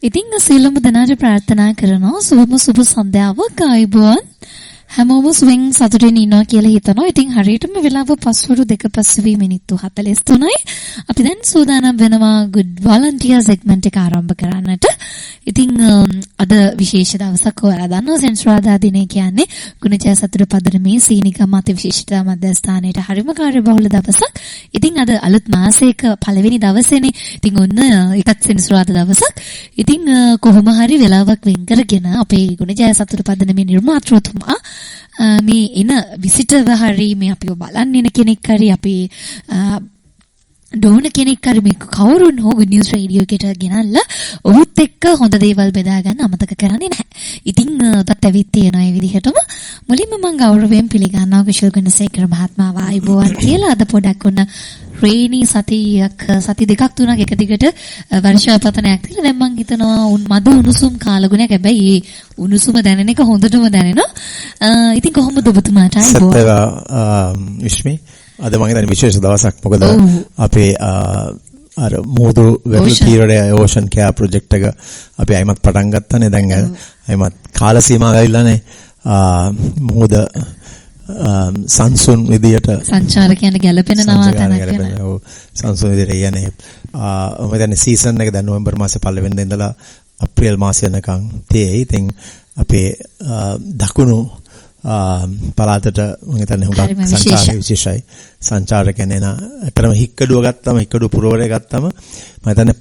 ඉතින් සියලුම දෙනාට ප්‍රාර්ථනා කරනවා සුබ සන්ධ්‍යාවක් ආයුබෝවන්. හැමෝම ස්විං සතුටින් ඉන්නවා කියලා හිතනවා. ඉතින් හරියටම වෙලාව පස්වරු 2:05 මිනිත්තු 43යි. අපි දැන් සූදානම් වෙනවා good volunteer segment එක ආරම්භ කරන්නට. ඉතින් අද විශේෂ දවසක් ඔයාලා දන්නවා සෙන්සුරාදා දිනේ කියන්නේ ගුණජය සතුට පදනමේ සීනිකම් අති විශේෂිතා මධ්‍යස්ථානයේ හරිම කාර්යබහුල දවසක්. ඉතින් අද අලුත් මාසයක පළවෙනි දවසේනේ. ඉතින් ඔන්න එකත් සෙන්සුරාදා දවසක්. ඉතින් කොහොම හරි වෙලාවක් වෙන් කරගෙන අපේ ගුණජය සතුට පදනමේ නිර්මාතෘතුමා මේ එන විසිටර් හරි මේ අපිව බලන්න එන කෙනෙක් හරි අපි ඩෝන කෙනෙක් හරි මේ කවුරුන් හෝ good news radio එකට ගෙනල්ලා ඔහුත් එක්ක හොඳ දේවල් බෙදා ගන්න අමතක කරන්නේ නැහැ. ඉතින් ඔතත් ඇවිත් තියෙනවා ඒ විදිහටම මුලින්ම මම ගෞරවයෙන් පිළිගන්නවා කුෂල් ගුණසේකර මහත්මයා ආයුබෝවන් කියලා. අද පොඩක් ඔන්න රේනි සති දෙකක් තුනක් එක දිගට වර්ෂාපතනයක් තියලා දැන් මම හිතනවා මද උණුසුම් කාලගුණයක්. හැබැයි ඒ උණුසුම දැනෙන එක හොඳටම දැනෙනවා. ඉතින් කොහොමද ඔබතුමාට ආයුබෝවන්? විශ්මි අද මම හිතන්නේ විශේෂ දවසක්. මොකද අපේ අර මෝදු වැටු තීරය ඕෂන් කෙයා ප්‍රොජෙක්ට් එක අපි අයිමත් පටන් ගත්තානේ. දැන් අයිමත් කාල සීමාව ඇවිල්ලානේ. මොහොද සංසුන් විදියට සංචාරකයන් ගැලපෙන නවාතනක් වෙන. ඔව් සංසුන් විදියට යන්නේ. මම හිතන්නේ සීසන් එක දැන් නොවැම්බර් මාසේ පළවෙනිදා ඉඳලා අප්‍රේල් මාසෙ වෙනකන් තියෙයි. ඉතින් අපේ දකුණු පළාතට මම හිතන්නේ හුඟක් සංචාරක විශේෂයි. සංචාරකයන් එන අතරම හික්කඩුව ගත්තම හික්කඩුව පුරවරය ගත්තම මම හිතන්නේ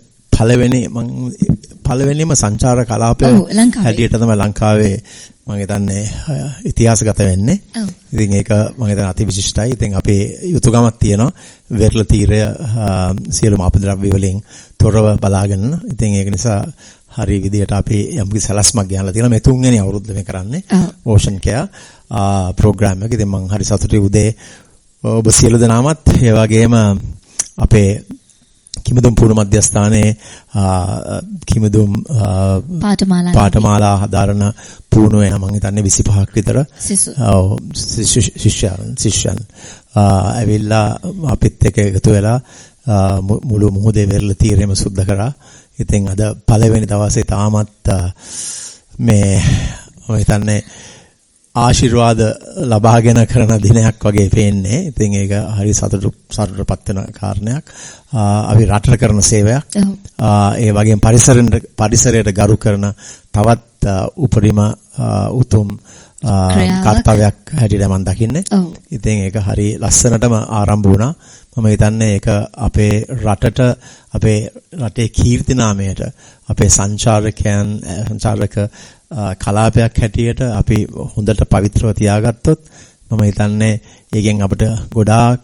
පළවෙනිම සංචාර කලාපය හැටියට තමයි ලංකාවේ මම හිතන්නේ ඉතිහාසගත වෙන්නේ. ඉතින් ඒක මම හිතන්නේ අති විශිෂ්ටයි. ඉතින් අපේ යුතුයකමක් තියෙනවා වෙරළ තීරය සියලුම අපද්‍රව්‍ය වලින් තොරව බලාගෙන. ඉතින් ඒක නිසා හරි විදියට අපි යම්කිසි සැලැස්මක් ගන්නලා තියෙනවා. මේ තුන්වෙනි අවුරුද්ද මේ කරන්නේ ඕෂන් කෙයා ප්‍රෝග්‍රෑම් එක. ඉතින් මම හරි සතුටුයි උදේ ඔබ සියලු දෙනාමත් ඒ වගේම අපේ කිමිදුම් පුර මධ්‍යස්ථානයේ කිමිදුම් පාඨමාලා හදාරන පුහුණුවේ මම හිතන්නේ 25ක් විතර ශිෂ්‍යයන් ඇවිල්ලා අපිත් එක්ක එකතු වෙලා මුළු මුහුදේ වෙරළ තීරයම සුද්ධ කරා. ඉතින් අද පළවෙනි දවසේ තාමත් මේ මම හිතන්නේ ආශිර්වාද ලබාගෙන කරන දිනයක් වගේ පේන්නේ. ඉතින් ඒක හරි සතුටුපත් වෙන කාරණයක්. අපි රටට කරන සේවයක්. ඒ වගේම පරිසරයට ගරු කරන තවත් උපරිම උතුම් කර්තව්‍යයක් හැටියට මම දකින්නේ. ඉතින් ඒක හරි ලස්සනටම ආරම්භ වුණා. මම හිතන්නේ ඒක අපේ රටට අපේ රටේ කීර්ති නාමයට අපේ සංචාරක කලාපයක් හැටියට අපි හොඳට පවිත්‍රව තියාගත්තොත් මම හිතන්නේ ඒකෙන් අපිට ගොඩාක්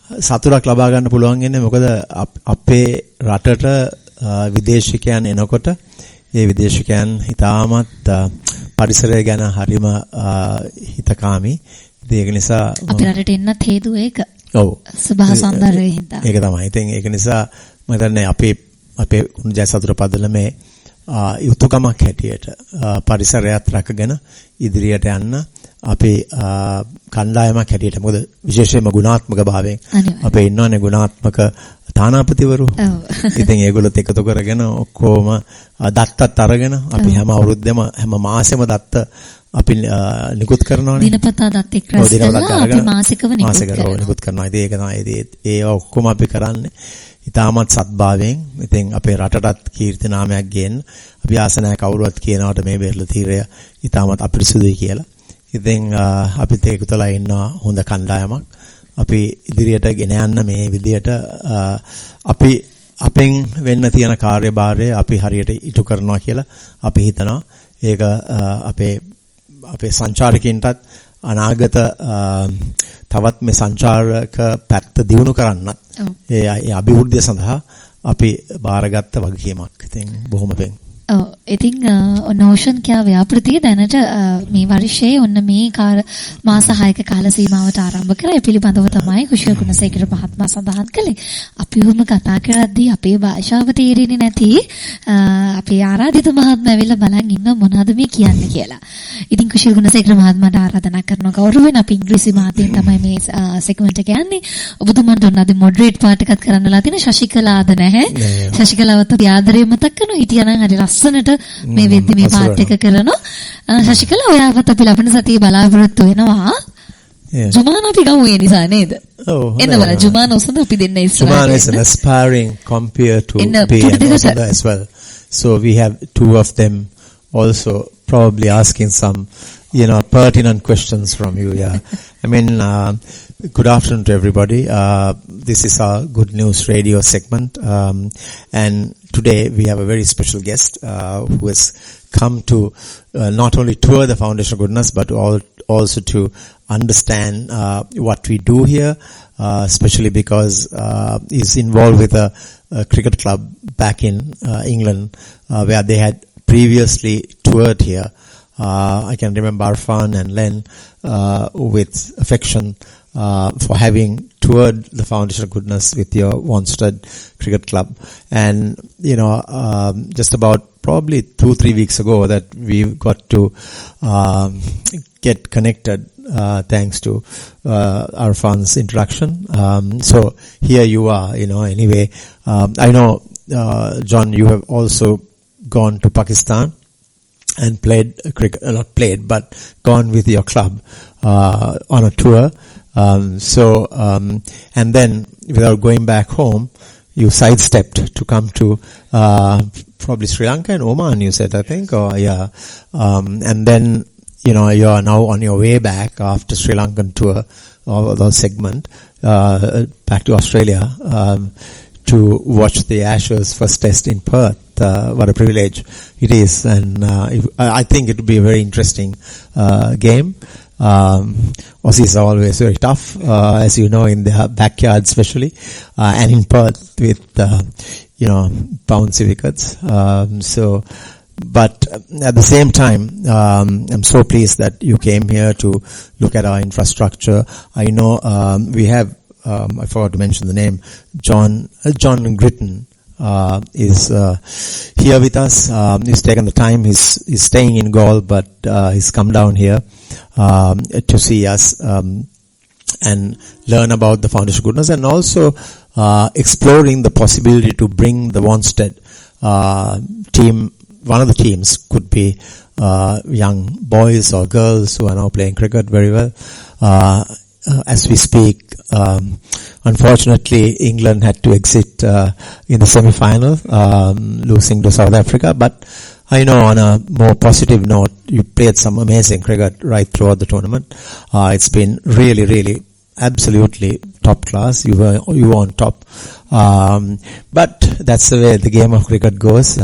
සතුටක් ලබා ගන්න පුළුවන් වෙන්නේ. මොකද අපේ රටට විදේශිකයන් එනකොට ඒ විදේශිකයන් හිතාමත් පරිසරය ගැන හරිම හිතකාමී. ඒක නිසා අපේ රටට එන්නත් හේතුව ඒක. ඔව්. සබහ සෞන්දර්යය හින්දා. ඒක තමයි. ඉතින් ඒක නිසා මම හිතන්නේ අපේ ගුණජය සතුට පදනමේ යුතුයකමක් හැටියට පරිසරයත් රැකගෙන ඉදිරියට යන්න අපේ කණ්ඩායමක් හැටියට. මොකද විශේෂයෙන්ම ගුණාත්මක භාවයෙන් අපේ ඉන්නවනේ ගුණාත්මක තානාපතිවරු. ඉතින් ඒගොල්ලොත් එකතු කරගෙන ඔක්කොම දත්තත් අරගෙන අපි හැම අවුරුද්දෙම හැම මාසෙම දත්ත අපි නිකුත් කරනවානේ. දිනපතා දත් එක්ක රැස් කරලා අපි මාසිකව නිකුත් කරනවා. ඉතින් ඒක තමයි ඒ ඔක්කොම අපි කරන්නේ ඉතාමත් සත්භාවයෙන්. ඉතින් අපේ රටටත් කීර්ති නාමයක් ගේන්න අපි ආසනය කවුරුවත් කියනවට මේ වෙරළ තීරය ඉතාමත් අපිරිසුදුයි කියලා. ඉතින් අපිත් ඒකතලා ඉන්න හොඳ කණ්ඩායමක්. අපි ඉදිරියට ගෙන යන්න මේ විදියට අපි අපෙන් වෙන්න තියෙන කාර්යභාරය අපි හරියට ඉටු කරනවා කියලා අපි හිතනවා. ඒක අපේ සංචාරකයන්ටත් අනාගත තවත් මේ සංචාරක පැත්ත දියුණු කරන්නත් ඒ අභිවෘද්ධිය සඳහා අපි බාරගත්ත වගකීමක්. ඉතින් බොහොම පිං. ඉතින් නොෂන් කියා ව්‍යාපෘතිය දැනට මේ වර්ෂයේ ඔන්න මේ මාස 6ක කාල සීමාවට ආරම්භ කරා. ඒ පිළිබඳව තමයි කුෂල් ගුණසේකර මහත්මයා සඳහන් කළේ. අපි උම කතා කරද්දී අපේ භාෂාව තේරෙන්නේ නැති අපේ ආරාධිත මහත්මයා ඇවිල්ලා බලන් ඉන්න මොනවද මේ කියන්නේ කියලා. ඉතින් කුෂල් ගුණසේකර මහත්මයාට ආරාධනා කරන ගෞරවයෙන් අපි ඉංග්‍රීසි මාධ්‍යයෙන් තමයි මේ සෙග්මන්ට් එක යන්නේ. ඔබතුමාට ඔන්නද මොඩරේට් පාර්ට් එකක් කරන්නලා තියෙන ශශිකලාද නැහැ. ශශිකලාවත් අපි ආදරේ මතක් කරනවා. හිටියනම් හරි ලස්සනට මේ වෙද්දි මේ පාර්ට් එක කරනවා. ශශිකලා ඔයාවත් අපි ලබන සතියේ බලාපොරොත්තු වෙනවා. ජුමාන අපි ගමු ඒ නිසා නේද? එන්න බලන්න ජුමාන ඔසඳ අපි දෙන්න ඉස්සරහට. Juman is an aspiring compeer to be an Osanda as well. So we have two of them also probably asking some, pertinent questions from you. Yeah. I mean, good afternoon to everybody. This is our Good News Radio segment. And today we have a very special guest who has come to not only tour the Foundation of Goodness, but also to understand what we do here, especially because he's involved with a cricket club back in England, where they had previously toured here. I can remember Arfan and Len with affection for having toured the Foundation of Goodness with your Wanstead Cricket Club. And, just about probably 2-3 weeks ago that we got to get connected thanks to Arfan's introduction. So here you are, anyway. I know, John, you have also gone to Pakistan and played cricket, not played, but gone with your club on a tour. And then without going back home, you sidestepped to come to probably Sri Lanka and Oman, you said, I think, or yeah. And then, you are now on your way back after Sri Lankan tour or the segment back to Australia to watch the Ashes first test in Perth. What a privilege it is, and I think it will be a very interesting game. Aussies are always very tough, as you know, in their backyard especially, and in Perth with, bouncy wickets. But at the same time, I'm so pleased that you came here to look at our infrastructure. I know we have, I forgot to mention the name, John Gritton. Is here with us. He's taken the time. He's staying in Gaul, but he's come down here to see us and learn about the Foundation of Goodness, and also exploring the possibility to bring the Wanstead team. One of the teams could be young boys or girls who are now playing cricket very well. As we speak, unfortunately, England had to exit in the semi-final, losing to South Africa. But I know, on a more positive note, you played some amazing cricket right throughout the tournament. It's been really, really, absolutely top class. You were on top. But that's the way the game of cricket goes.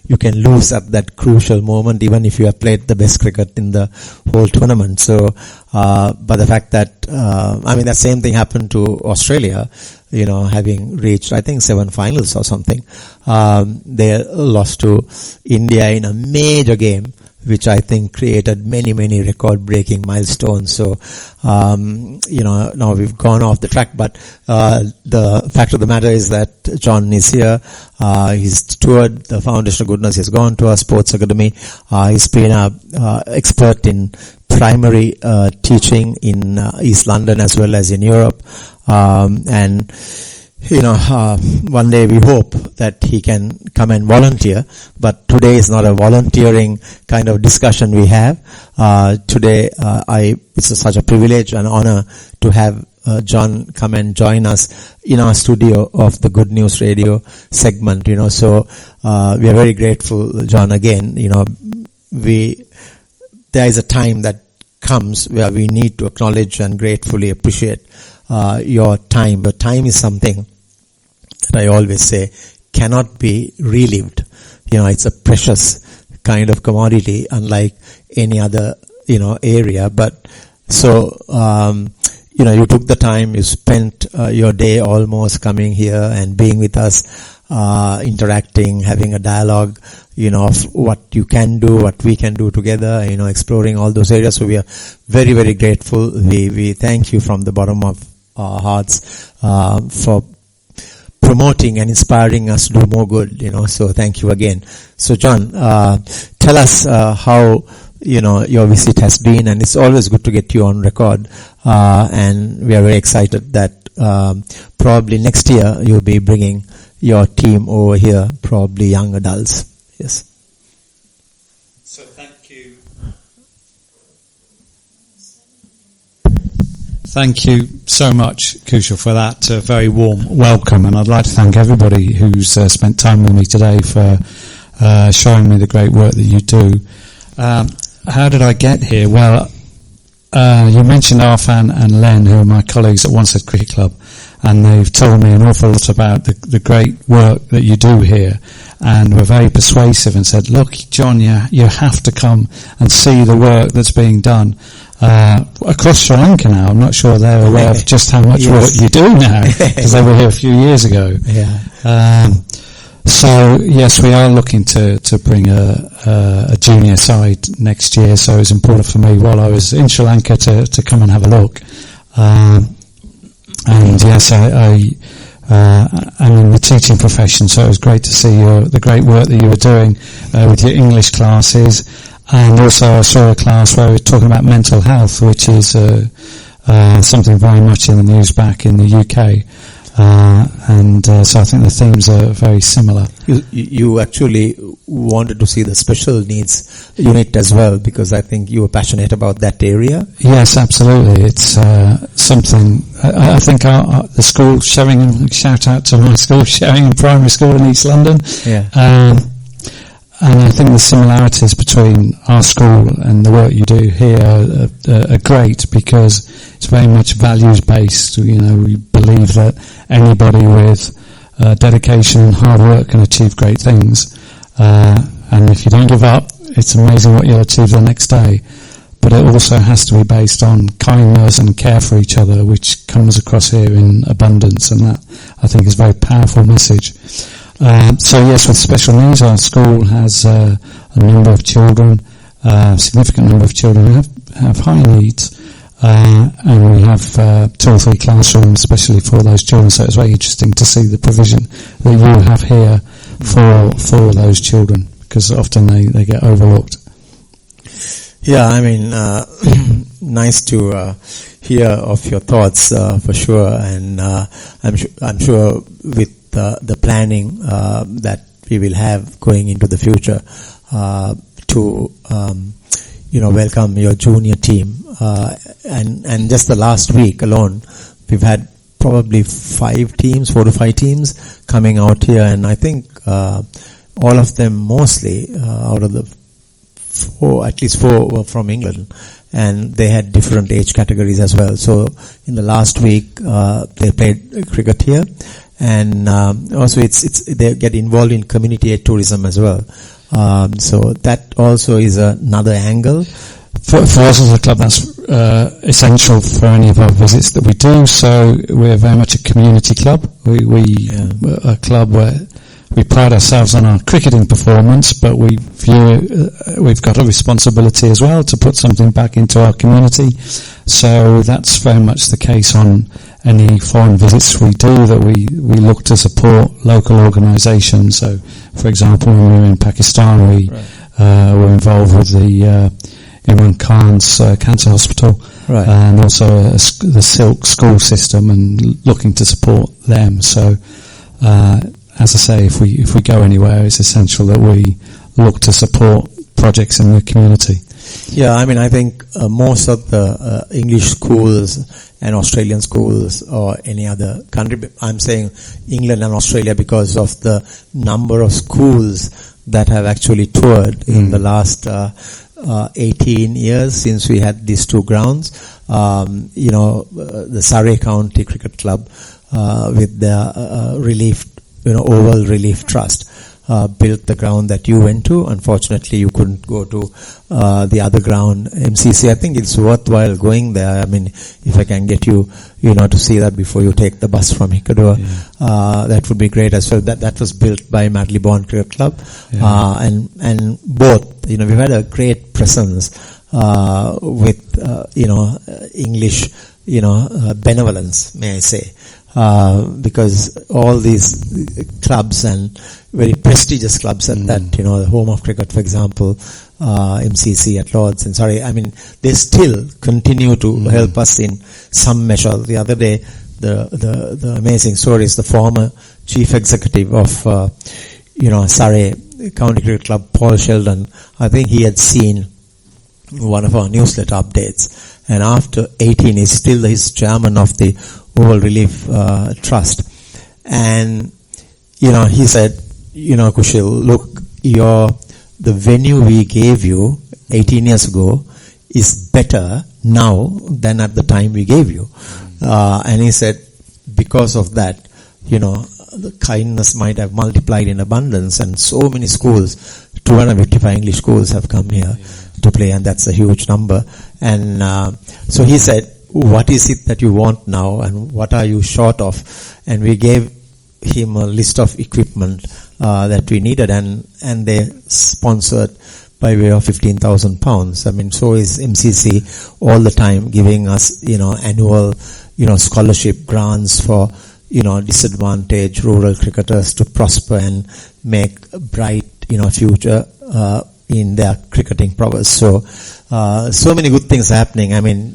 You can lose at that crucial moment, even if you have played the best cricket in the whole tournament. So, but the fact that, that same thing happened to Australia, having reached, I think, 7 finals or something. They lost to India in a major game, which I think created many, many record-breaking milestones. So, now we've gone off the track, but the fact of the matter is that John is here. He's toured the Foundation of Goodness. He's gone to our sports academy. He's been an expert in primary teaching in East London as well as in Europe. And one day we hope that he can come and volunteer, but today is not a volunteering kind of discussion we have. Today, it's such a privilege and honor to have John come and join us in our studio of the Good News Radio segment, so we are very grateful, John, again. There is a time that comes where we need to acknowledge and gratefully appreciate your time. But time is something that I always say cannot be relived. It's a precious kind of commodity, unlike any other, area. But so, you took the time, you spent your day almost coming here and being with us. interacting, having a dialogue, of what you can do, what we can do together, exploring all those areas. So we are very, very grateful. We thank you from the bottom of our hearts for promoting and inspiring us to do more good, so thank you again. So John, tell us how your visit has been, and it's always good to get you on record, and we are very excited that probably next year you'll be bringing your team over here, probably young adults. Yes. So thank you. Thank you so much, Kushal, for that very warm welcome, and I'd like to thank everybody who's spent time with me today for showing me the great work that you do. How did I get here? Well, you mentioned Arfan and Len, who are my colleagues at Wanstead Cricket Club, and they've told me an awful lot about the great work that you do here, and were very persuasive and said, look, John, you have to come and see the work that's being done across Sri Lanka now. I'm not sure they're aware of just how much work you do now, because they were here a few years ago. Yeah. So yes, we are looking to bring a junior side next year. So it's important for me while I was in Sri Lanka to come and have a look. And yes, I'm in the teaching profession, so it was great to see the great work that you were doing with your English classes. And also I saw a class where we were talking about mental health, which is something very much in the news back in the UK. So I think the themes are very similar. You actually wanted to see the special needs unit as well, because I think you were passionate about that area. Yes, absolutely. It's something. I think the school, Sheringham, shout out to my school, Sheringham Primary School in East London. Yeah. And I think the similarities between our school and the work you do here are great, because it's very much values based. We believe that anybody with dedication and hard work can achieve great things. And if you don't give up, it's amazing what you'll achieve the next day. But it also has to be based on kindness and care for each other, which comes across here in abundance, and that I think is a very powerful message. So yes, with special needs, our school has a number of children, significant number of children who have high needs, and we have 2 or 3 classrooms especially for those children. So it's very interesting to see the provision that you have here for those children, because often they get overlooked. Yeah, I mean, nice to hear of your thoughts for sure, and I'm sure with the planning that we will have going into the future to welcome your junior team, and just the last week alone we've had probably 4 to 5 teams coming out here, and I think all of them mostly out of the 4, at least 4 were from England, and they had different age categories as well. So in the last week they played cricket here, and also they get involved in community tourism as well. So that also is another angle. For us as a club, that's essential for any of our visits that we do. So we're very much a community club. We're a club where we pride ourselves on our cricketing performance, but we view we've got a responsibility as well to put something back into our community. So that's very much the case on any foreign visits we do, that we look to support local organisations. So, for example, when we were in Pakistan, we were involved with the Imran Khan's cancer hospital, and also the Silk school system, and looking to support them. So, as I say, if we go anywhere, it's essential that we look to support projects in the community. Yeah, I mean, I think most of the English schools and Australian schools or any other country, I'm saying England and Australia because of the number of schools that have actually toured in the last 18 years since we had these 2 grounds. The Surrey County Cricket Club with their Relief, Oval Relief Trust. built the ground that you went to. Unfortunately, you couldn't go to the other ground, MCC. I think it's worthwhile going there. I mean, if I can get you, to see that before you take the bus from Hikkaduwa, that would be great as well. That was built by Marylebone Cricket Club, and both, we've had a great presence with English, benevolence, may I say. Because all these clubs and very prestigious clubs at that, the Home of Cricket, for example, MCC at Lords and they still continue to help us in some measure. The other day, the amazing story is the former chief executive of, Surrey County Cricket Club, Paul Sheldon. I think he had seen one of our newsletter updates, and after 18 he's still his chairman of the Oval Relief Trust. And he said, Kushil, look, the venue we gave you 18 years ago is better now than at the time we gave you. And he said, because of that, the kindness might have multiplied in abundance, and so many schools, 255 English schools have come here to play, and that's a huge number. And so he said, what is it that you want now, and what are you short of? And we gave him a list of equipment that we needed, and they sponsored by way of £15,000. So is MCC all the time giving us, annual, scholarship grants for, disadvantaged rural cricketers to prosper and make a bright, future in their cricketing prowess. So many good things are happening.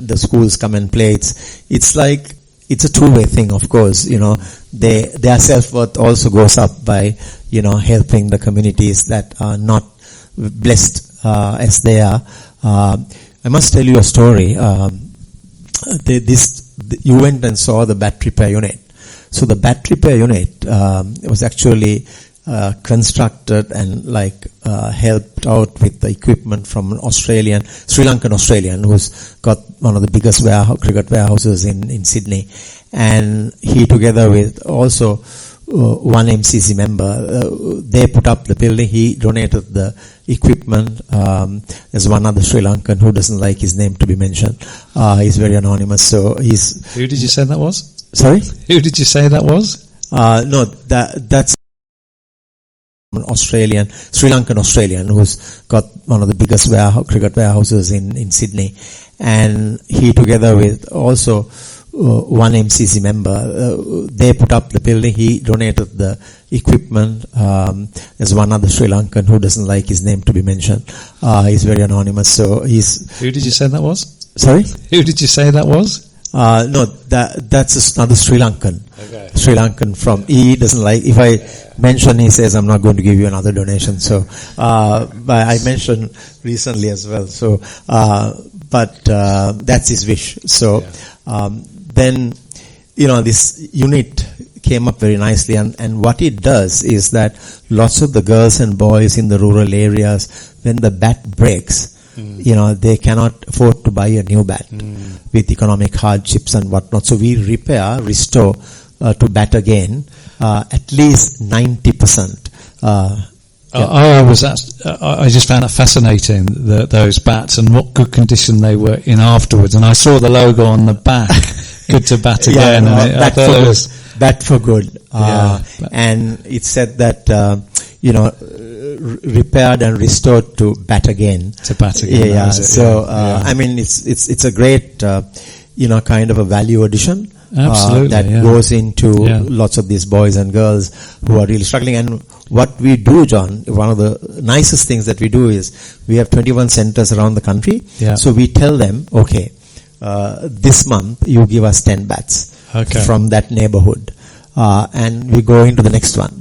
The schools come and play. It's like, it's a two-way thing, of course. Their self-worth also goes up by, helping the communities that are not blessed as they are. I must tell you a story. You went and saw the bat repair unit. So the bat repair unit was actually constructed and helped out with the equipment from an Sri Lankan Australian who's got one of the biggest cricket warehouses in Sydney. And he, together with also one MCC member, they put up the building. He donated the equipment. There's one other Sri Lankan who doesn't like his name to be mentioned. He's very anonymous. So he's... Who did you say that was? Sorry? Who did you say that was? No, that's an Australian, Sri Lankan Australian who's got one of the biggest cricket warehouses in Sydney. And he, together with also one MCC member, they put up the building. He donated the equipment. There's one other Sri Lankan who doesn't like his name to be mentioned. He's very anonymous. So he's... Who did you say that was? Sorry? Who did you say that was? No, that's another Sri Lankan. Okay. Sri Lankan he doesn't like, if I mention, he says, I'm not going to give you another donation. So, but I mentioned recently as well. So, but that's his wish. So, then, this unit came up very nicely, and what it does is that lots of the girls and boys in the rural areas, when the bat breaks, they cannot afford to buy a new bat with economic hardships and whatnot. So we restore to bat again, at least 90%. I just found it fascinating, those bats and what good condition they were in afterwards. And I saw the logo on the back, good to bat again. Bat for good. And it said that, repaired and restored to bat again. To bat again. Yeah. So, it's a great, kind of a value addition. Absolutely. That goes into lots of these boys and girls who are really struggling. And what we do, John, one of the nicest things that we do is we have 21 centers around the country. Yeah. So we tell them, okay, this month you give us 10 bats from that neighborhood. And we go into the next one.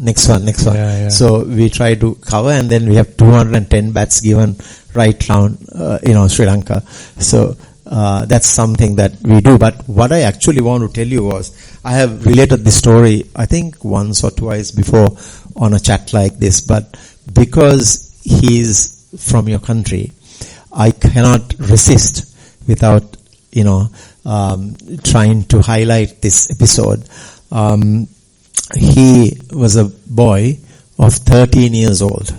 Yeah. So we try to cover, and then we have 210 bats given right round, Sri Lanka. So, that's something that we do. But what I actually want to tell you was, I have related this story, I think once or twice before on a chat like this, but because he's from your country, I cannot resist without, trying to highlight this episode. He was a boy of 13 years old.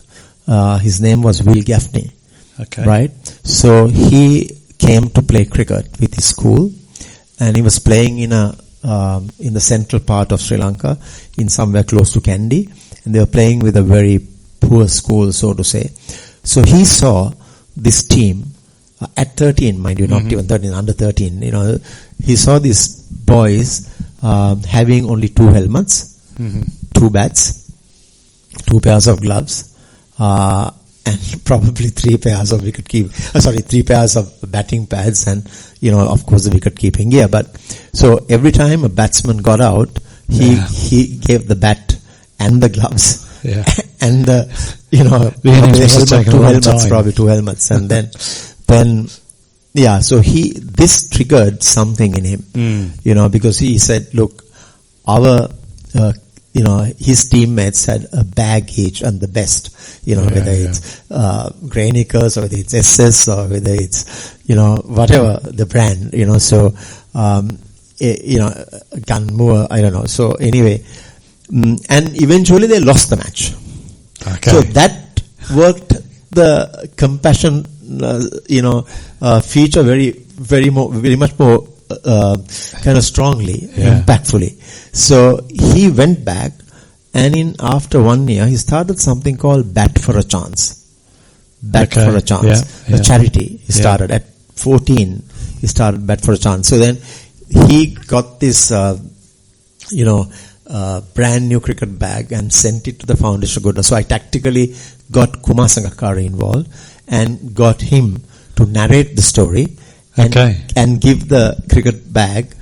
His name was Will Gaffney. Okay. Right? So he came to play cricket with his school, and he was playing in the central part of Sri Lanka, in somewhere close to Kandy, and they were playing with a very poor school, so to say. So he saw this team at 13, mind you, not even 13, under 13. He saw these boys having only 2 helmets, 2 bats, 2 pairs of gloves, and probably 3 pairs of 3 pairs of batting pads, and of course the wicket keeping gear. But so every time a batsman got out, he gave the bat and the gloves. Yeah. And the probably 2 helmets, and then so this triggered something in him, because he said, look, our his teammates had a bag each and the best, whether it's Grainikers or whether it's SS or whether it's whatever the brand, so Gunmoor, I don't know. So anyway, and eventually they lost the match. Okay. So that worked the compassion, feature very much more kind of strongly, impactfully. So he went back, and after 1 year, he started something called Bat for a Chance. Bat for a Chance, a charity. He started at 14. He started Bat for a Chance. So then he got this, brand new cricket bag and sent it to the Foundation of Goodness. So I tactically got Kumar Sangakkara involved and got him to narrate the story and give the cricket bag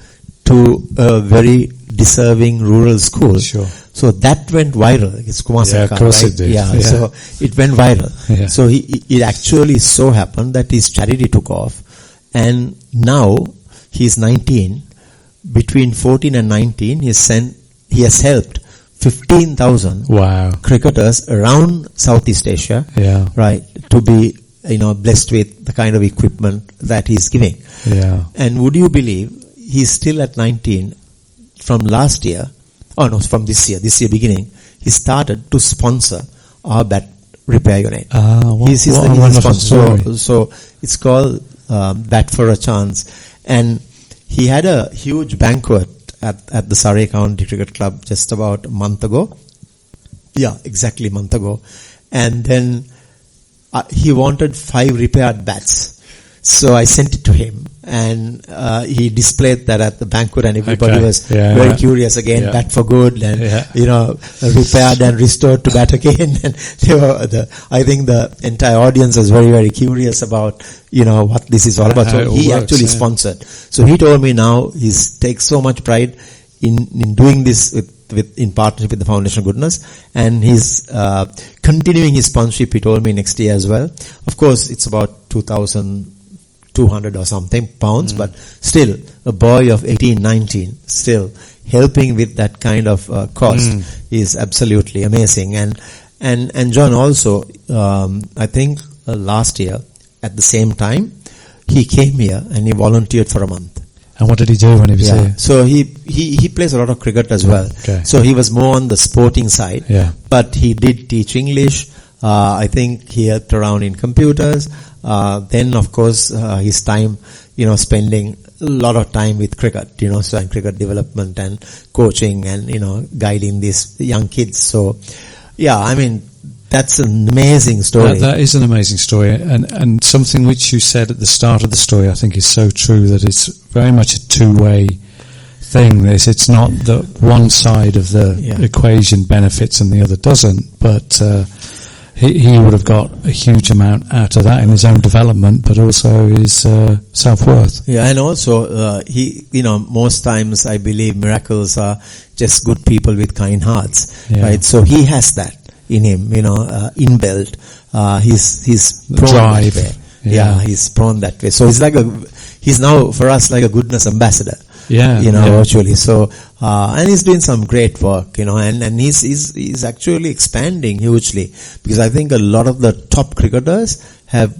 to a very deserving rural school. Sure. So that went viral. It's Kumar Sangakkara, of course right? it did. Yeah, so it went viral. Yeah. So it actually so happened that his charity took off, and now he's 19. Between 14 and 19, he has helped 15,000 cricketers around Southeast Asia, right, to be blessed with the kind of equipment that he's giving. Yeah. And would you believe he's still at 19 from last year, from this year beginning, he started to sponsor our bat repair unit. He's the sponsor. So it's called Bat for a Chance. And he had a huge banquet at the Surrey County Cricket Club just about a month ago. Yeah, exactly a month ago. And then he wanted 5 repaired bats. So I sent it to him, and he displayed that at the banquet, and everybody was very curious again, bat for good, and repaired and restored to bat again. And I think the entire audience was very, very curious about what this is all about. So he actually sponsored. So he told me now he takes so much pride in doing this in partnership with the Foundation of Goodness, and he's continuing his sponsorship. He told me next year as well. Of course, it's about 2,200 or something pounds, but still a boy of 18, 19 still helping with that kind of cost is absolutely amazing. And John also, I think last year at the same time, he came here and he volunteered for a month. And what did he do when he was here? So he plays a lot of cricket as well. Okay. So he was more on the sporting side. Yeah. But he did teach English. I think he helped around in computers. Then of course his time, spending a lot of time with cricket, so in cricket development and coaching and, guiding these young kids. So yeah, I mean, that's an amazing story. That is an amazing story, and something which you said at the start of the story I think is so true, that it's very much a two-way thing. It's not that one side of the equation benefits and the other doesn't, but he would have got a huge amount out of that in his own development, but also his self-worth. Yeah, and also he, most times I believe miracles are just good people with kind hearts, right? So he has that in him, inbuilt. He's prone drive. that way. Yeah, he's prone that way. So he's now for us like a goodness ambassador. Virtually. So, and he's doing some great work, and he's actually expanding hugely, because I think a lot of the top cricketers have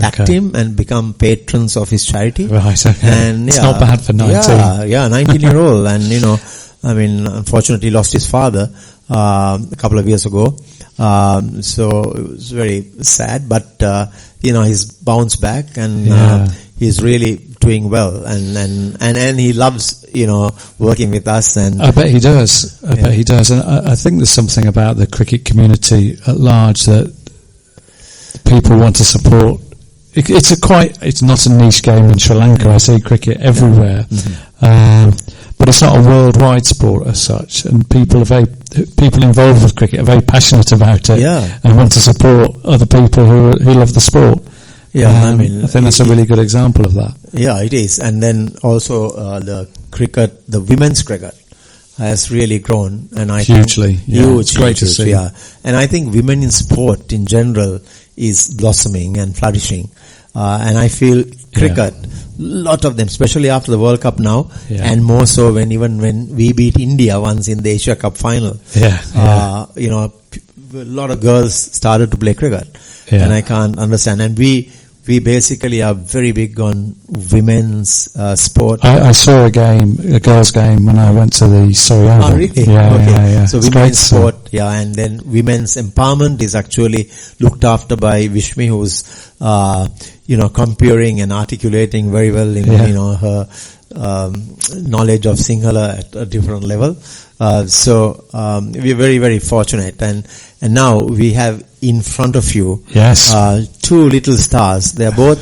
backed him and become patrons of his charity. Right, okay. And it's not bad for 19. 19-year-old, and unfortunately lost his father a couple of years ago. So it was very sad, but he's bounced back and he's really doing well, and he loves working with us. And I bet he does. I bet he does. And I think there's something about the cricket community at large that people want to support. It's not a niche game in Sri Lanka. I see cricket everywhere, but it's not a worldwide sport as such. And people involved with cricket are very passionate about it, and want to support other people who love the sport. Yeah, I think that's a really good example of that. Yeah, it is. And then also the women's cricket has really grown, and I hugely, think huge. It's great to see. Yeah, and I think women in sport in general is blossoming and flourishing. And I feel cricket, lot of them, especially after the World Cup now, and more so when we beat India once in the Asia Cup final. A lot of girls started to play cricket, and I can't understand. And we basically are very big on women's sport. I saw a girls' game when I went to the Sarajevo. Oh, really? Yeah. So women's sport, and then women's empowerment is actually looked after by Vishmi, who's comparing and articulating very well in her knowledge of Sinhala at a different level. So we're very, very fortunate, and now we have in front of you two little stars. They're both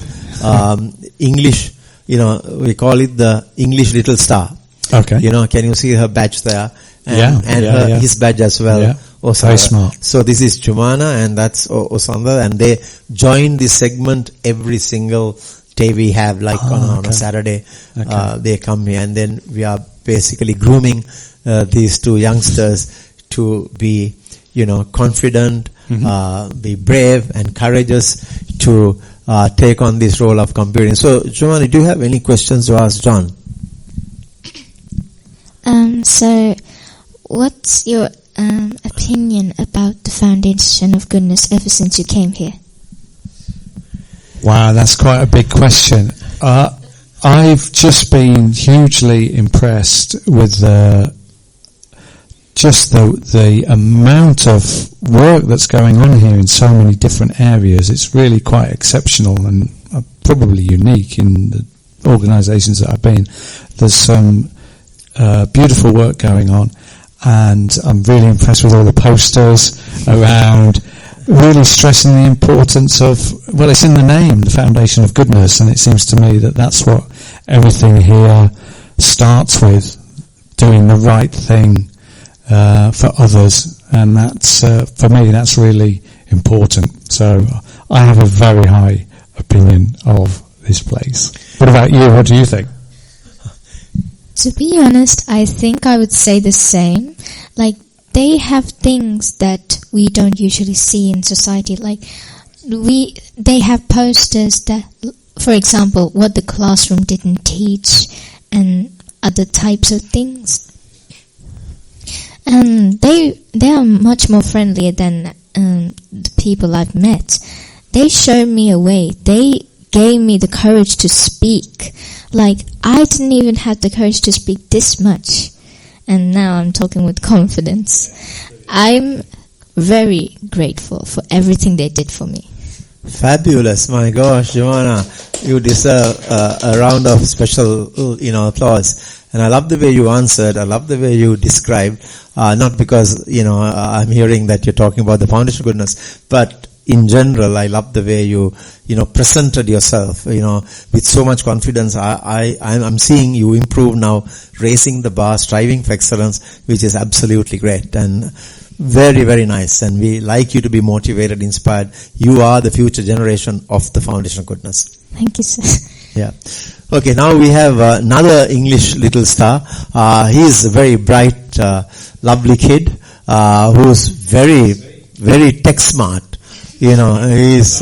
English, we call it the English little star. Okay. Can you see her badge there? His badge as well. Yeah. Very smart. So this is Jumana and that's Osanda, and they join this segment every single day we have, like on a Saturday. They come here, and then we are basically grooming these two youngsters to be, confident, be brave and courageous to take on this role of computing. So, Jumana, do you have any questions to ask John? So, what's your opinion about the Foundation of Goodness ever since you came here? Wow, that's quite a big question. I've just been hugely impressed with the amount of work that's going on here in so many different areas. It's really quite exceptional and probably unique in the organisations that I've been. There's some beautiful work going on, and I'm really impressed with all the posters around, really stressing the importance of, well, it's in the name, the Foundation of Goodness, and it seems to me that that's what everything here starts with, doing the right thing for others, and that's, for me, that's really important. So I have a very high opinion of this place. What about you? What do you think? To be honest, I think I would say the same. Like, they have things that we don't usually see in society. Like, they have posters that, for example, what the classroom didn't teach and other types of things. And they are much more friendlier than the people I've met. They showed me a way. They gave me the courage to speak. Like, I didn't even have the courage to speak this much. And now I'm talking with confidence. I'm very grateful for everything they did for me. Fabulous. My gosh, Joanna, you deserve a round of special, applause. And I love the way you answered. I love the way you described, not because, I'm hearing that you're talking about the Foundation of Goodness, but in general, I love the way you presented yourself, with so much confidence. I'm seeing you improve now, raising the bar, striving for excellence, which is absolutely great and very, very nice. And we like you to be motivated, inspired. You are the future generation of the Foundation of Goodness. Thank you, sir. Yeah. Okay, now we have another English little star. He's a very bright, lovely kid, who's very, very tech smart. He's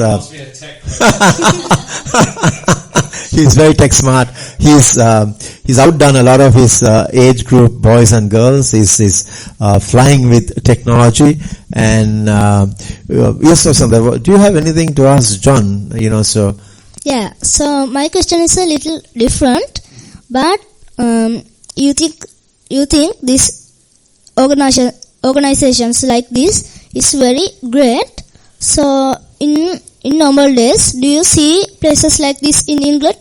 he's very tech smart. He's outdone a lot of his age group, boys and girls. He's flying with technology. And yes, Osanda, do you have anything to ask John? Yeah. So my question is a little different, but you think this organizations like this is very great. So in normal days, do you see places like this in England?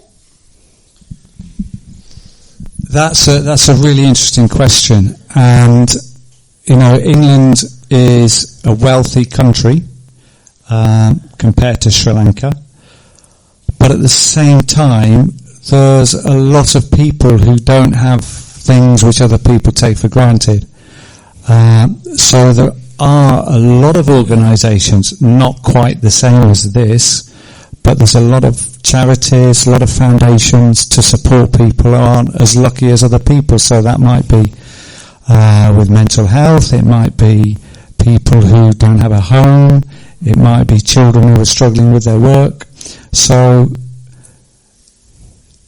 That's a really interesting question. And, England is a wealthy country compared to Sri Lanka. But at the same time, there's a lot of people who don't have things which other people take for granted. So there are a lot of organisations, not quite the same as this, but there's a lot of charities, a lot of foundations to support people who aren't as lucky as other people. So that might be with mental health, it might be people who don't have a home, it might be children who are struggling with their work. So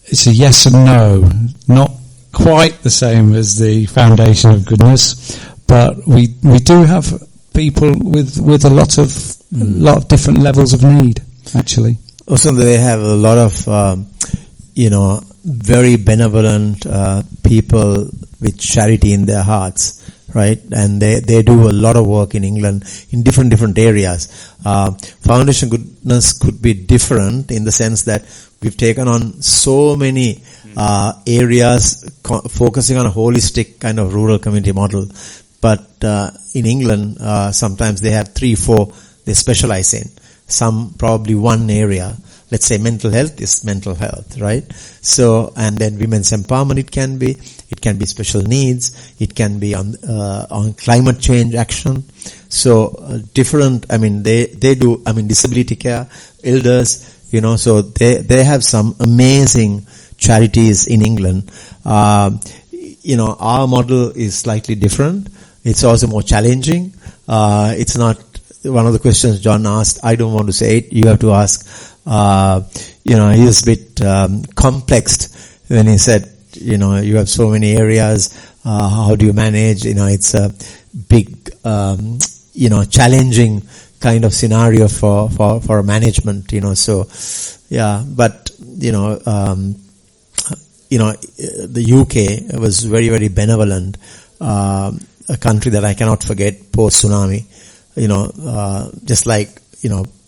it's a yes and no, not quite the same as the foundation of goodness, but we do have people with a lot of different levels of need, actually. Also, they have a lot of, very benevolent people with charity in their hearts, right? And they do a lot of work in England in different areas. Foundation Goodness could be different in the sense that we've taken on so many areas focusing on a holistic kind of rural community model. But in England, sometimes they have 3-4 they specialize in. Some probably one area. Let's say mental health is mental health, right? So, and then women's empowerment it can be special needs, it can be on climate change action. So different, they do, disability care, elders, so they have some amazing charities in England. Our model is slightly different. It's also more challenging. It's not one of the questions John asked. I don't want to say it. You have to ask. He was a bit complex when he said, you have so many areas. How do you manage? It's a big, challenging kind of scenario for management. So, yeah. But the UK was very, very benevolent. A country that I cannot forget post tsunami. Just like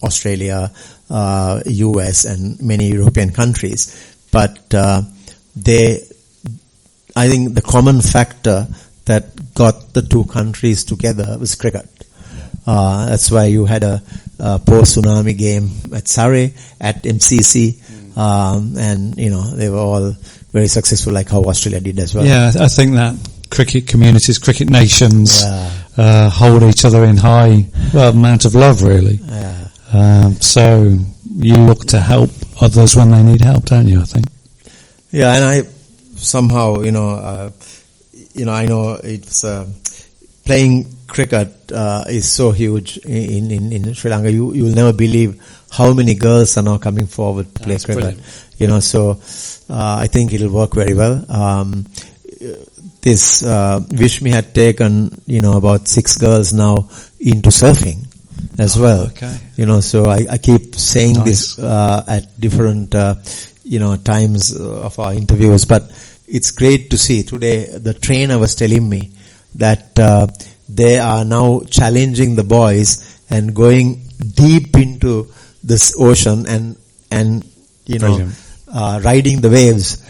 Australia, US, and many European countries. But I think the common factor that got the two countries together was cricket. That's why you had a post-tsunami game at Surrey, at MCC, and they were all very successful, like how Australia did as well. Yeah, I think that cricket communities, cricket nations hold each other in high amount of love, really. Yeah. So you look to help others when they need help, don't you, I think? Yeah, and I somehow, I know it's playing cricket is so huge in Sri Lanka. You'll never believe how many girls are now coming forward to play cricket. Brilliant. So I think it'll work very well. This Vishmi had taken about 6 girls now into surfing as well. Okay. So I keep saying this at different times of our interviews, but it's great to see. Today the trainer was telling me that they are now challenging the boys and going deep into this ocean and riding the waves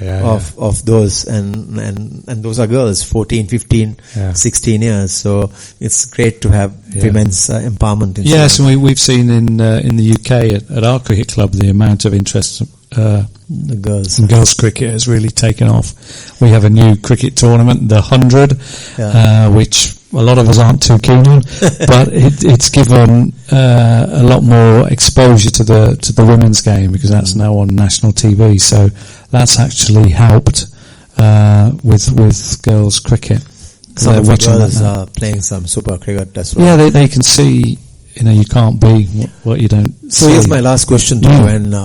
of those and those are girls 14, 15, 16 years. So it's great to have women's empowerment. Yes, and we've seen in the UK at our cricket club the amount of interest the girls in girls cricket has really taken off. We have a new cricket tournament, the 100, which a lot of us aren't too keen on, but it's given a lot more exposure to the women's game because that's now on national TV. So that's actually helped with girls cricket. Some of the girls are playing some super cricket as well. Yeah, they can see. You can't be what you don't. So here's my last question to you. And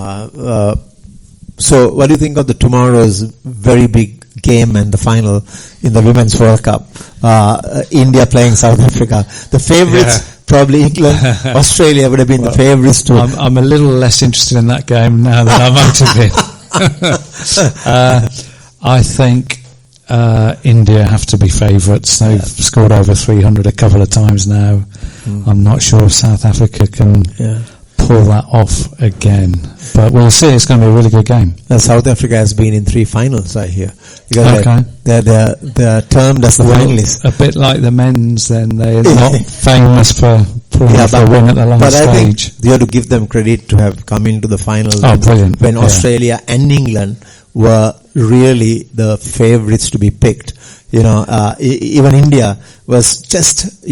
so, what do you think of tomorrow's very big game and the final in the Women's World Cup? India playing South Africa. The favourites, probably England. Australia would have been the favourites too. I'm a little less interested in that game now that I'm out of it. I think India have to be favourites. They've scored over 300 a couple of times now. I'm not sure if South Africa can pull that off again. But we'll see. It's going to be a really good game. South Africa has been in 3 finals, I hear. Because they're termed as the finalists. A bit like the men's, then they're not famous for pulling off a win at the last stage. But I think you have to give them credit to have come into the final brilliant. When Australia and England were really the favourites to be picked. Even India was just,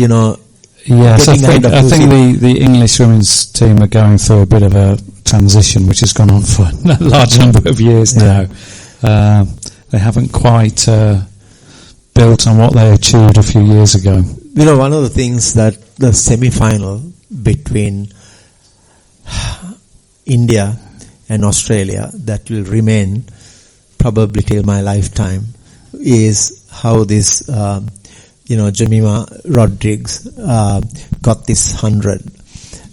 Yes, I think the English women's team are going through a bit of a transition, which has gone on for a large number of years now. They haven't quite built on what they achieved a few years ago. One of the things that the semi-final between India and Australia that will remain probably till my lifetime is how this Jemima Rodrigues got this 100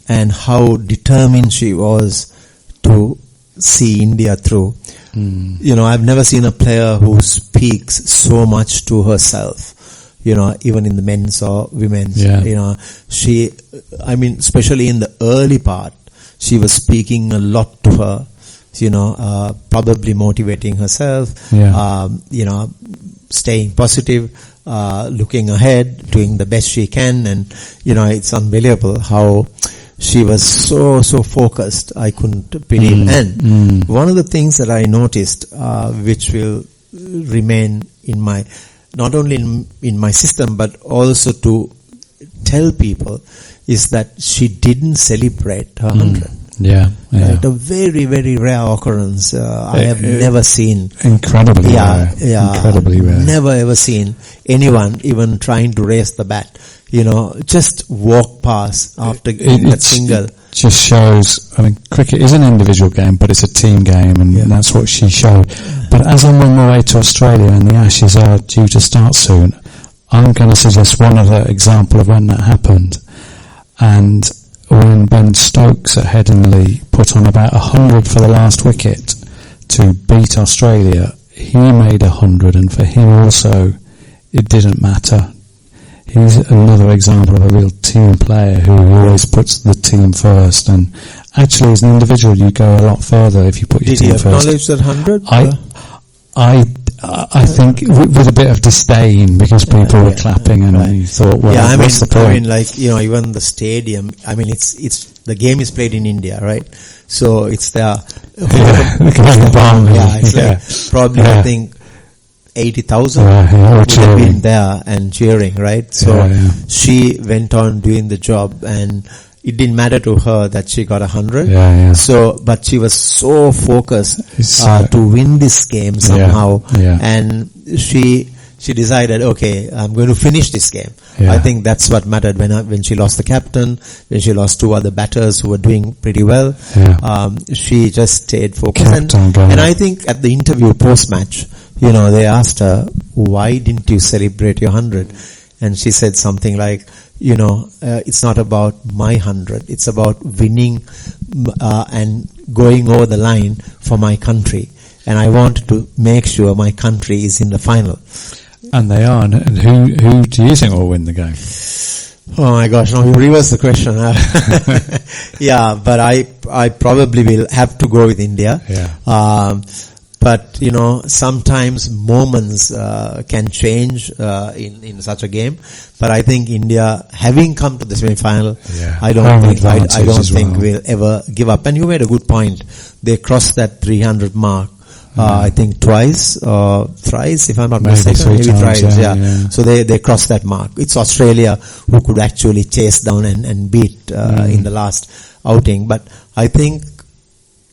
and how determined she was to see India through. I've never seen a player who speaks so much to herself, even in the men's or women's. Especially in the early part, she was speaking a lot to her, probably motivating herself, staying positive, looking ahead, doing the best she can, and it's unbelievable how she was so focused. I couldn't believe. And one of the things that I noticed, which will remain in my, not only in my system, but also to tell people, is that she didn't celebrate her 100. It's a very, very rare occurrence. I have never seen. Incredibly rare. Incredibly rare. Never ever seen anyone even trying to raise the bat. Just walk past after getting that single. It just shows, cricket is an individual game, but it's a team game, and that's what she showed. But as I'm on my way to Australia and the Ashes are due to start soon, I'm going to suggest one other example of when that happened. And when Ben Stokes at Headingley put on about 100 for the last wicket to beat Australia, he made 100, and for him also it didn't matter. He's another example of a real team player who always puts the team first, and actually as an individual you go a lot further if you put your team first. Did he acknowledge that 100? I think with a bit of disdain, because people were clapping, and you thought, well, what's the point? Even the stadium, it's the game is played in India, right? So it's there. Probably I think 80,000 would have been there and cheering, right? So she went on doing the job, and it didn't matter to her that she got 100. So, but she was so focused to win this game somehow, and she decided, okay, I'm going to finish this game. I think that's what mattered when she lost the captain, when she lost 2 other batters who were doing pretty well. She just stayed focused, and I think at the interview post-match, they asked her, why didn't you celebrate your 100? And she said something like, it's not about my 100. It's about winning and going over the line for my country. And I want to make sure my country is in the final. And they are. And who do you think will win the game? Oh my gosh, now you reverse the question. But I probably will have to go with India. But sometimes moments can change in such a game. But I think India, having come to the semi-final, I don't think we'll ever give up. And you made a good point. They crossed that 300 mark. I think twice or thrice, if I'm not mistaken. Maybe thrice. So they crossed that mark. It's Australia who could actually chase down and beat in the last outing. But I think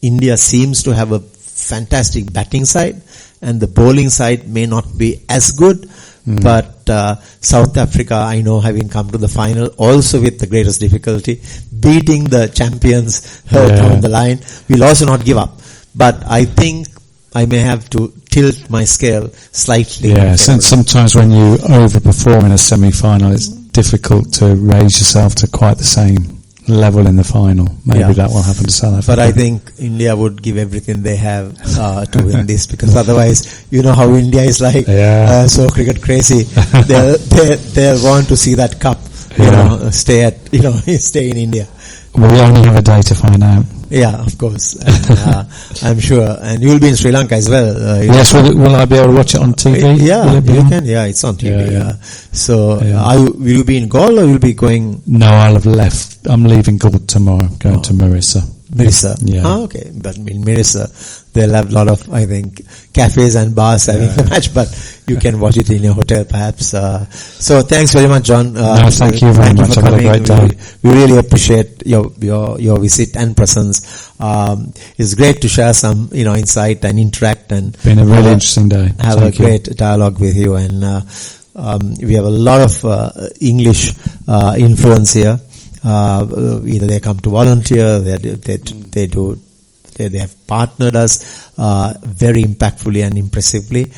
India seems to have a fantastic batting side, and the bowling side may not be as good, but South Africa, I know, having come to the final also with the greatest difficulty, beating the champions down the line, will also not give up. But I think I may have to tilt my scale slightly. Since sometimes when you overperform in a semi-final, it's difficult to raise yourself to quite the same level in the final. Maybe Yeah. that will happen to South Africa. But I think India would give everything they have to win this, because otherwise, you know how India is like, Yeah. so cricket crazy. They'll want to see that cup, stay in India. We only have a day to find out. Yeah, of course. And, I'm sure. And you'll be in Sri Lanka as well. Yes, will I be able to watch it on TV? Yeah, Will it be you on? can. Yeah, it's on TV. Yeah. So, Yeah. will you be in Gaul or you'll be going No, I'll have left. I'm leaving Gaul tomorrow, going to Marissa. Marissa? Yeah. Okay. But in Marissa, they'll have a lot of, I think, cafes and bars having the match, but you can watch it in your hotel perhaps. So thanks very much, John. No, thank you very much. for I've had a coming. great day. We really appreciate your visit and presence. It's great to share some, insight and interact and Been a really interesting day. have Thank a you. great dialogue with you. And we have a lot of English influence here. Either they come to volunteer, they have partnered us very impactfully and impressively,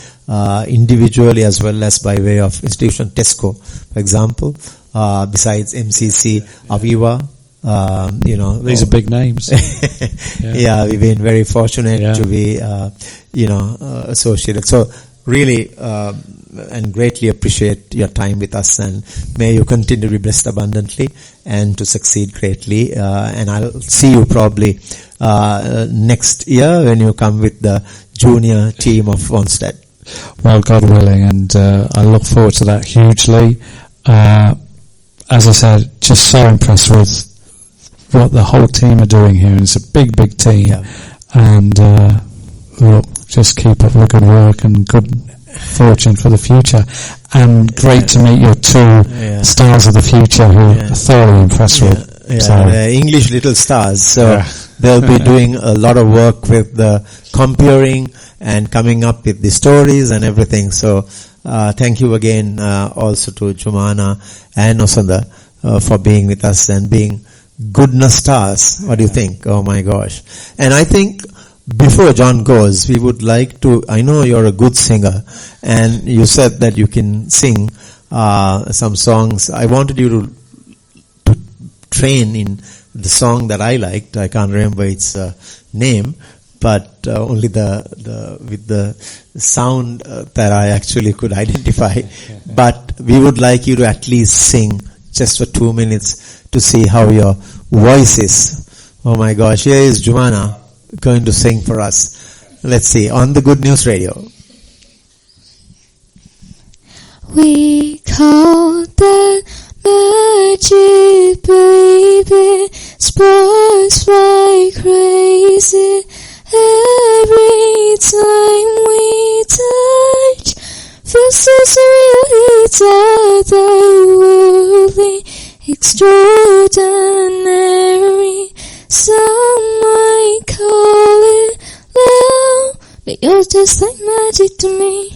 individually as well as by way of institution. Tesco, for example, besides MCC, Aviva, These are big names. Yeah, we've been very fortunate to be, associated. So really, and greatly appreciate your time with us, and may you continue to be blessed abundantly and to succeed greatly. And I'll see you probably next year when you come with the junior team of Onstead. Well, God willing, and I look forward to that hugely. As I said, just so impressed with what the whole team are doing here. It's a big, big team. Yeah. And look, just keep up the good work and good fortune for the future. And great to meet your two stars of the future who are thoroughly impressed with. Yeah, So, they're English little stars. So they'll be doing a lot of work with the comparing and coming up with the stories and everything. So thank you again also to Jumana and Osanda for being with us and being goodness stars. What do you think? Oh my gosh. And I think before John goes, we would like to, I know you're a good singer and you said that you can sing some songs. I wanted you to train in the song that I liked. I can't remember its name, but only with the sound that I actually could identify. But we would like you to at least sing just for 2 minutes to see how your voice is. Oh my gosh, here is Jumana going to sing for us. Let's see, on the Good News Radio. We call that magic, baby. Sparks fly crazy every time we touch. Feels so surreal, it's otherworldly, extraordinary. Some might call it love, but you're just like magic to me.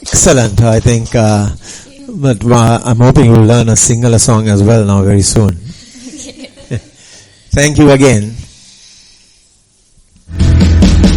Excellent, I think. But I'm hoping you'll learn a Sinhala song as well now very soon. Thank you again.